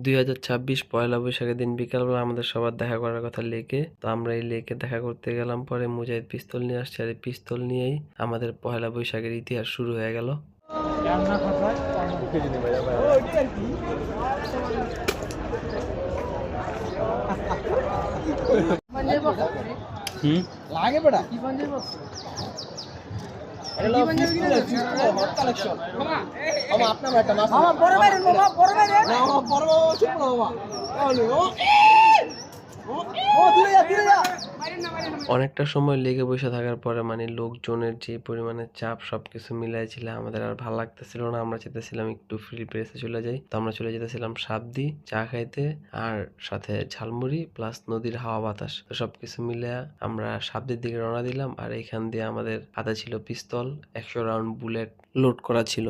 2026 পয়লা বৈশাখের দিন বিকালবেলা আমাদের সবার দেখা করার কথা লেকে। তো আমরা এই লেকে দেখা করতে গেলাম, পরে মুজাহিদ পিস্তল নিয়ে আসছে, আর এই পিস্তল নিয়েই আমাদের পয়লা বৈশাখের ইতিহাস শুরু হয়ে গেল। লাগে বেটা অনেকটা সময় লেগে বসে থাকার পরে লোকজনের যে পরিমাণে চাপ সবকিছু মিলাইছিল, আমাদের আর ভালো লাগতেছিল না। আমরা চেতেছিলাম একটু ফ্রি প্লেসে চলে যাই। তো আমরা চলে যেতেছিলাম সাবদি চা খাইতে, আর সাথে ঝালমুড়ি প্লাস নদীর হাওয়া বাতাস। তো সবকিছু মিলে আমরা সাবদির দিকে রওনা দিলাম। আর এখান দিয়ে আমাদের হাতে ছিল পিস্তল, 100 রাউন্ড বুলেট লোড করা ছিল।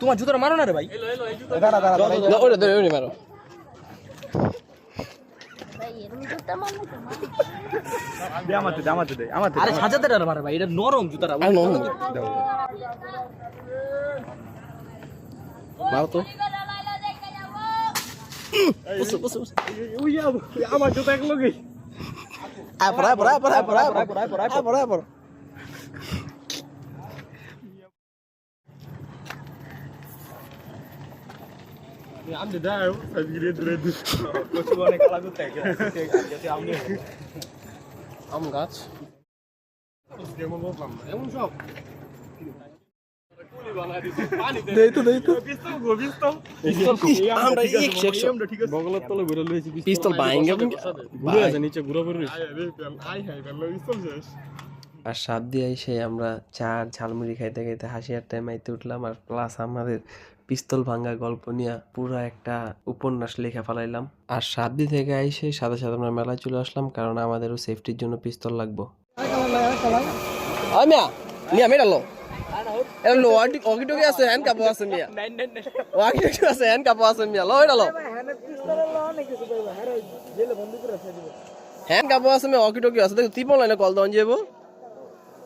তোমার জুতোটা মারো না রে ভাই। এটা নরম জুতাটা মারো তো। আমার জুতা এক লোক আম গাছ আর সাপ দিয়ে এসে আমরা চা ঝালমুড়ি খাইতে খাইতে হাসি আড্ডায় মাইতে উঠলাম। আর প্লাস আমাদের পিস্তল ভাঙ্গা গল্প নিয়ে পুরো একটা উপন্যাস লেখা ফেলাইলাম। আর সাবদি থেকে আইসে সাথে সাথে আমরা মেলায় চলে আসলাম, কারণ আমাদেরও সেফটির জন্য পিস্তল লাগবো।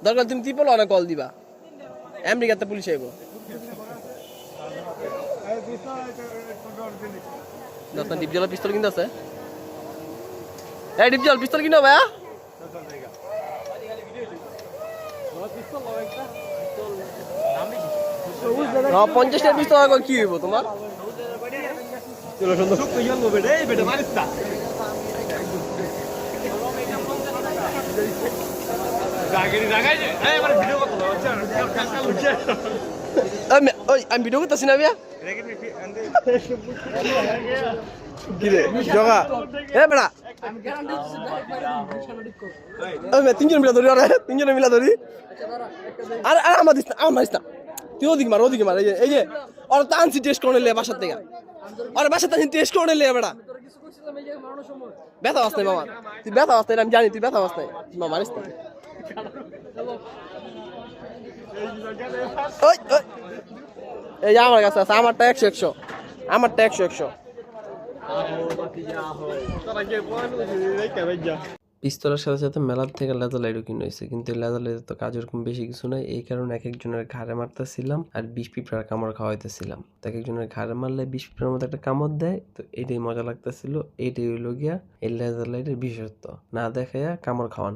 দরকার তুমি ত্রিপল অনেক কল দিবা, আমেরিকাতে পুলিশ আইব। ডিপজল পিস্তল কিনতে আছে, ডিপজল পিস্তল কিনো ভাইয়া। 50 টাকা পিস্তল কি হইব তোমার? আমি ভিডিও করতেছি না ভাইয়া। তিনজন মিলা ধরি, তিনজনে মিলা ধরি। আরে আমার দিস না, আমার মারিস না, তুই ওদিকে মার, ওদিকে মার। এই যে ওরা তো আনছি টেস্ট করে নিলে বাসার থেকে, ওরা বাসার থেকে টেস্ট করে নিলে বেটা ব্যথা আসতে মামা, তুই ব্যথা আসতে আমি জানি, তুই ব্যথা আসতে মামা মারিস না। এই যে আমার কাছে আছে, আমারটা 100, আমারটা 100। পিস্তলের সাথে সাথে মেলার থেকে লেজার লাইটও কিনে হয়েছে, কিন্তু লেজার লাইটের তো কাজ ওরকম বেশি কিছু নাই। এই কারণে এক একজনের ঘাড়ে মারতেছিলাম আর 20 পিঁপড়ার কামড় খাওয়াইতেছিলাম। তো এক একজনের ঘাড়ে মারলে 20 পিঁপড়ার মধ্যে একটা কামড় দেয়। তো এটাই মজা লাগতেছিল, এইটাই হইলো গিয়া এই লেজার লাইটের বিশেষত্ব, না দেখাইয়া কামড় খাওয়ান।